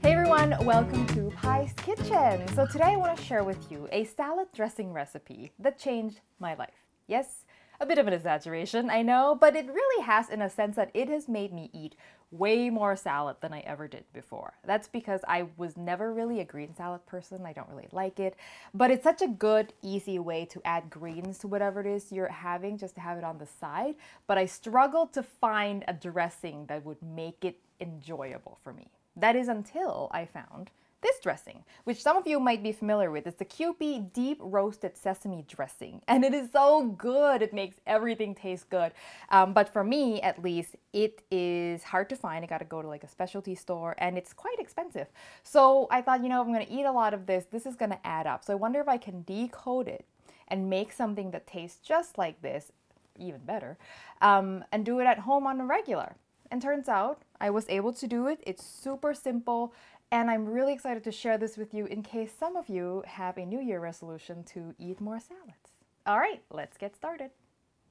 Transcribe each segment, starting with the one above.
Hey everyone, welcome to Pie's Kitchen. So today I want to share with you a salad dressing recipe that changed my life. Yes, a bit of an exaggeration, I know, but it really has in a sense that it has made me eat way more salad than I ever did before. That's because I was never really a green salad person. I don't really like it, but it's such a good, easy way to add greens to whatever it is you're having, just to have it on the side. But I struggled to find a dressing that would make it enjoyable for me. That is until I found this dressing, which some of you might be familiar with. It's the Kewpie deep roasted sesame dressing, and it is so good. It makes everything taste good. But for me, at least, it is hard to find. I got to go to like a specialty store, and it's quite expensive. So I thought, you know, if I'm going to eat a lot of this, this is going to add up. So I wonder if I can decode it and make something that tastes just like this, even better, and do it at home on a regular. And turns out I was able to do it. It's super simple, and I'm really excited to share this with you in case some of you have a New Year resolution to eat more salads. All right, let's get started.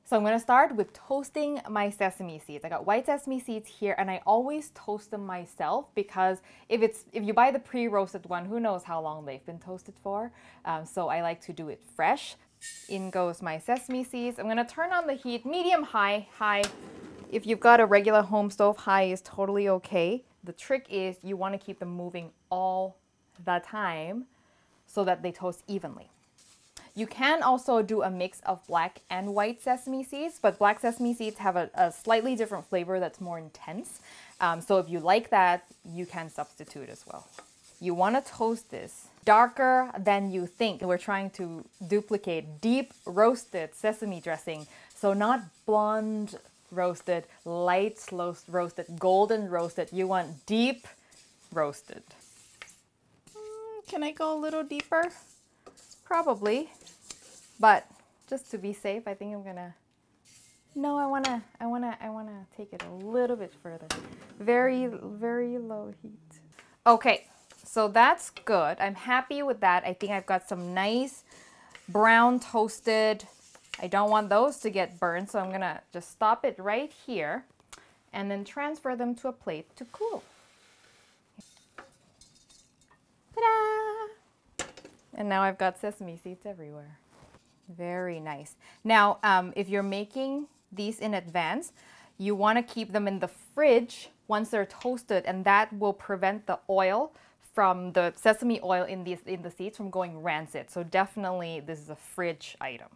So I'm going to start with toasting my sesame seeds. I got white sesame seeds here, and I always toast them myself because if you buy the pre-roasted one, who knows how long they've been toasted for. So I like to do it fresh. In goes my sesame seeds. I'm going to turn on the heat, medium high. If you've got a regular home stove, high is totally okay. The trick is you want to keep them moving all the time so that they toast evenly. You can also do a mix of black and white sesame seeds, but black sesame seeds have a slightly different flavor that's more intense. So if you like that, you can substitute as well. You want to toast this darker than you think. We're trying to duplicate deep roasted sesame dressing, so not blonde roasted, light slow roasted, golden roasted. You want deep roasted. Can I go a little deeper? Probably, but just to be safe, I think I'm gonna. No, I wanna take it a little bit further. Very, very low heat. Okay, so that's good. I'm happy with that. I think I've got some nice brown toasted. I don't want those to get burned, so I'm gonna just stop it right here and then transfer them to a plate to cool. Ta-da! And now I've got sesame seeds everywhere. Very nice. Now, if you're making these in advance, you want to keep them in the fridge once they're toasted, and that will prevent the oil from the sesame oil in the seeds from going rancid. So definitely this is a fridge item.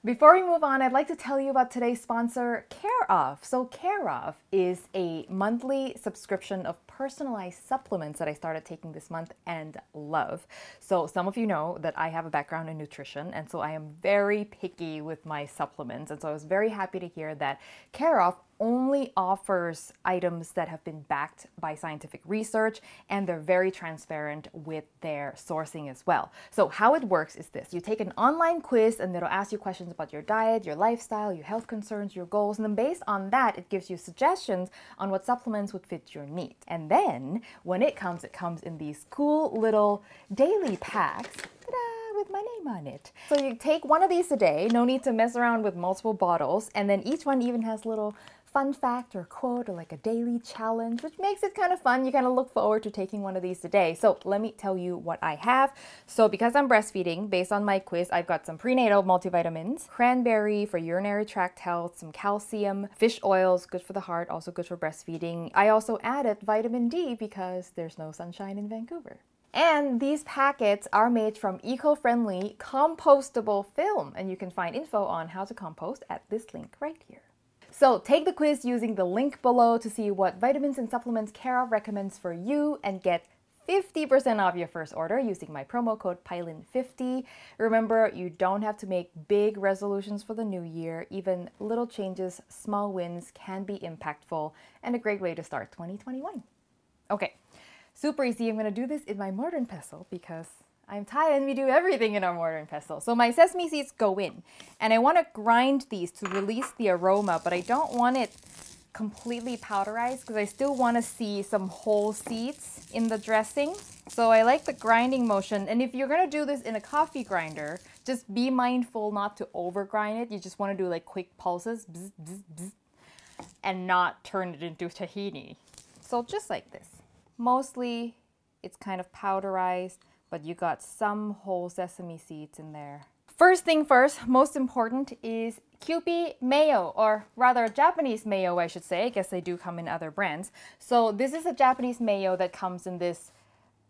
Before we move on, I'd like to tell you about today's sponsor, Care Of. So Care Of is a monthly subscription of personalized supplements that I started taking this month and love. So some of you know that I have a background in nutrition, and so I am very picky with my supplements. And so I was very happy to hear that Care Of only offers items that have been backed by scientific research, and they're very transparent with their sourcing as well. So how it works is this. You take an online quiz, and it'll ask you questions about your diet, your lifestyle, your health concerns, your goals, and then based on that, it gives you suggestions on what supplements would fit your needs. And then when it comes in these cool little daily packs, ta-da, with my name on it. So you take one of these a day, no need to mess around with multiple bottles, and then each one even has little fun fact or quote or like a daily challenge, which makes it kind of fun. You kind of look forward to taking one of these today. So let me tell you what I have. So because I'm breastfeeding, based on my quiz, I've got some prenatal multivitamins, cranberry for urinary tract health, some calcium, fish oils, good for the heart, also good for breastfeeding. I also added vitamin D because there's no sunshine in Vancouver. And these packets are made from eco-friendly compostable film, and you can find info on how to compost at this link right here. So take the quiz using the link below to see what vitamins and supplements Care Of recommends for you and get 50% off your first order using my promo code Pailin50. Remember, you don't have to make big resolutions for the new year. Even little changes, small wins can be impactful and a great way to start 2021. Okay, super easy. I'm going to do this in my mortar and pestle because I'm Thai and we do everything in our mortar and pestle. So my sesame seeds go in, and I want to grind these to release the aroma, but I don't want it completely powderized because I still want to see some whole seeds in the dressing. So I like the grinding motion, and if you're going to do this in a coffee grinder, just be mindful not to over grind it. You just want to do like quick pulses, bzz, bzz, bzz, and not turn it into tahini. So just like this. Mostly it's kind of powderized, but you got some whole sesame seeds in there. First thing first, most important is Kewpie mayo, or rather Japanese mayo, I should say. I guess they do come in other brands. So this is a Japanese mayo that comes in this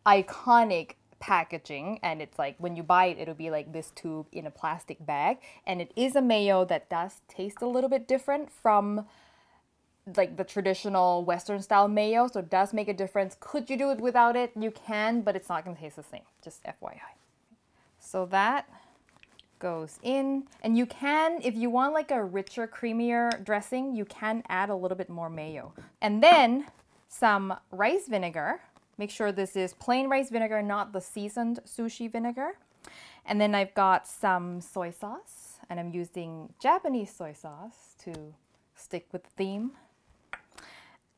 iconic packaging, and it's like when you buy it, it'll be like this tube in a plastic bag, and it is a mayo that does taste a little bit different from like the traditional Western style mayo, so it does make a difference. Could you do it without it? You can, but it's not going to taste the same, just FYI. So that goes in, and you can, if you want like a richer, creamier dressing, you can add a little bit more mayo. And then some rice vinegar. Make sure this is plain rice vinegar, not the seasoned sushi vinegar. And then I've got some soy sauce, and I'm using Japanese soy sauce to stick with the theme.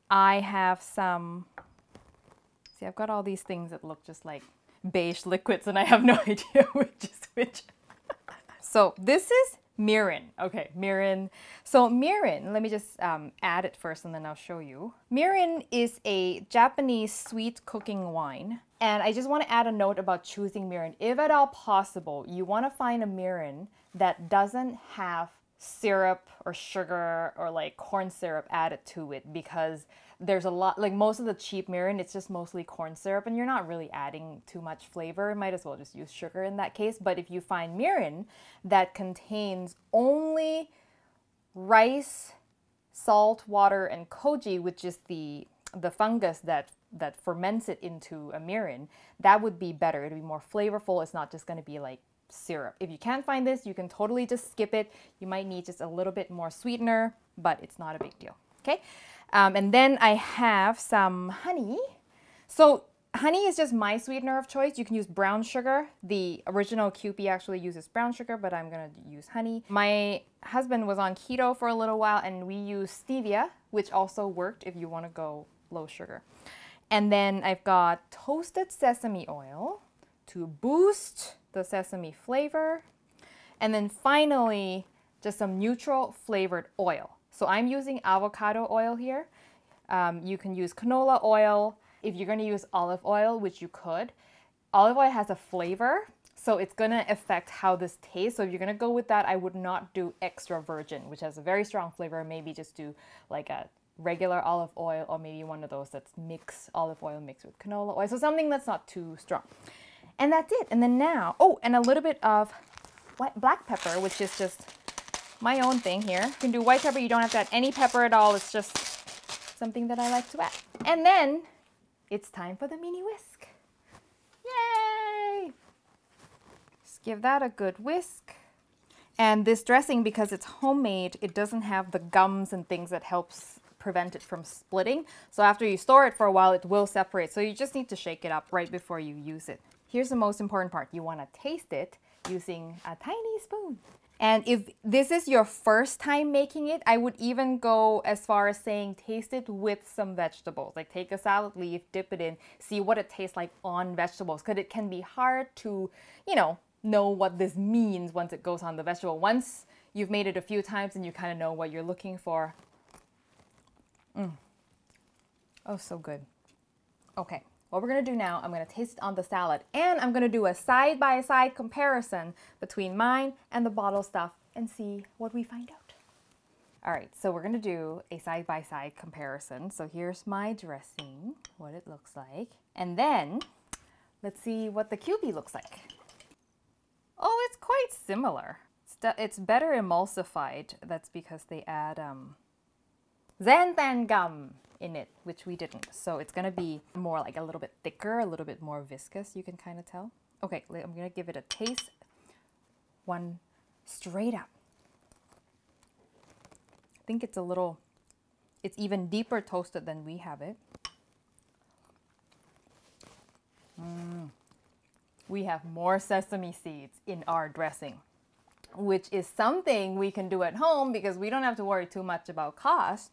I have some, see, I've got all these things that look just like beige liquids, and I have no idea which is which. So this is mirin. Okay, mirin. So mirin, let me just add it first and then I'll show you. Mirin is a Japanese sweet cooking wine. And I just want to add a note about choosing mirin. If at all possible, you want to find a mirin that doesn't have syrup or sugar or like corn syrup added to it, because there's a lot, like most of the cheap mirin, it's just mostly corn syrup and you're not really adding too much flavor. Might as well just use sugar in that case. But if you find mirin that contains only rice, salt, water, and koji, which is the fungus that ferments it into a mirin, that would be better. It'd be more flavorful. It's not just going to be like syrup. If you can't find this, you can totally just skip it. You might need just a little bit more sweetener, but it's not a big deal. Okay. And then I have some honey. So honey is just my sweetener of choice. You can use brown sugar. The original Kewpie actually uses brown sugar, but I'm going to use honey. My husband was on keto for a little while and we used stevia, which also worked if you want to go low sugar. And then I've got toasted sesame oil to boost the sesame flavor. And then finally, just some neutral flavored oil. So I'm using avocado oil here. You can use canola oil. If you're going to use olive oil, which you could, olive oil has a flavor, so it's going to affect how this tastes. So if you're going to go with that, I would not do extra virgin, which has a very strong flavor. Maybe just do like a regular olive oil, or maybe one of those that's mixed olive oil mixed with canola oil. So something that's not too strong. And that's it. And then now, oh, and a little bit of black pepper, which is just my own thing here. You can do white pepper. You don't have to add any pepper at all. It's just something that I like to add. And then it's time for the mini whisk. Yay! Just give that a good whisk. And this dressing, because it's homemade, it doesn't have the gums and things that helps prevent it from splitting. So after you store it for a while, it will separate. So you just need to shake it up right before you use it. Here's the most important part. You want to taste it using a tiny spoon. And if this is your first time making it, I would even go as far as saying taste it with some vegetables. Like take a salad leaf, dip it in, see what it tastes like on vegetables. Because it can be hard to, know what this means once it goes on the vegetable. Once you've made it a few times and you kind of know what you're looking for. Oh, so good. Okay, what we're going to do now, I'm going to taste it on the salad, and I'm going to do a side-by-side comparison between mine and the bottle stuff and see what we find out. All right, so we're going to do a side-by-side comparison. So here's my dressing, what it looks like. And then let's see what the Kewpie looks like. Oh, it's quite similar. It's better emulsified. That's because they add xanthan gum in it, which we didn't. So it's going to be more like a little bit thicker, a little bit more viscous, you can kind of tell. Okay, I'm going to give it a taste. One straight up. I think it's even deeper toasted than we have it. We have more sesame seeds in our dressing, which is something we can do at home because we don't have to worry too much about cost.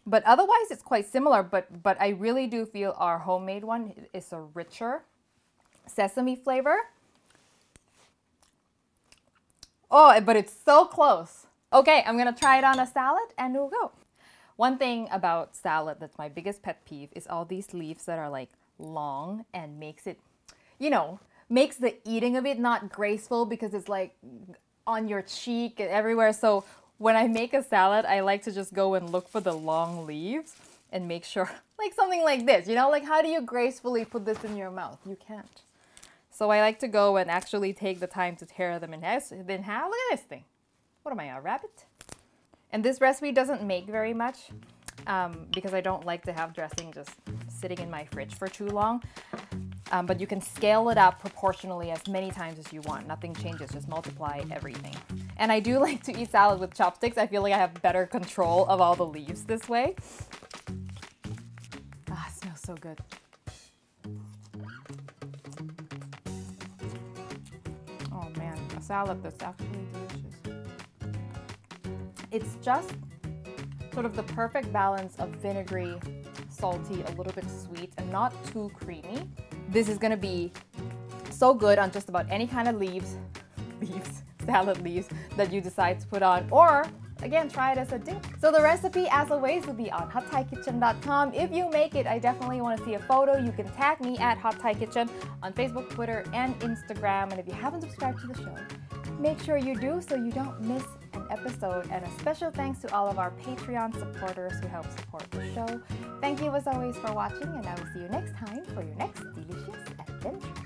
But otherwise, it's quite similar, but I really do feel our homemade one is a richer sesame flavor. Oh, but it's so close. Okay, I'm gonna try it on a salad and we'll go. One thing about salad that's my biggest pet peeve is all these leaves that are like long and makes it, you know, makes the eating of it not graceful because it's like on your cheek and everywhere. So when I make a salad, I like to just go and look for the long leaves and make sure, like something like this, you know, like how do you gracefully put this in your mouth? You can't. So I like to go and actually take the time to tear them in half. Look at this thing. What am I, a rabbit? And this recipe doesn't make very much because I don't like to have dressing just sitting in my fridge for too long. But you can scale it up proportionally as many times as you want. Nothing changes, just multiply everything. And I do like to eat salad with chopsticks. I feel like I have better control of all the leaves this way. Ah, it smells so good. Oh man, a salad that's absolutely delicious. It's just sort of the perfect balance of vinegary, salty, a little bit sweet, and not too creamy. This is gonna be so good on just about any kind of salad leaves that you decide to put on, or again, try it as a dip. So the recipe, as always, will be on hotthaikitchen.com. If you make it, I definitely want to see a photo. You can tag me at Hot Thai Kitchen on Facebook, Twitter, and Instagram. And if you haven't subscribed to the show, make sure you do so you don't miss an episode. And a special thanks to all of our Patreon supporters who help support the show. Thank you as always for watching, and I will see you next time for your next delicious adventure.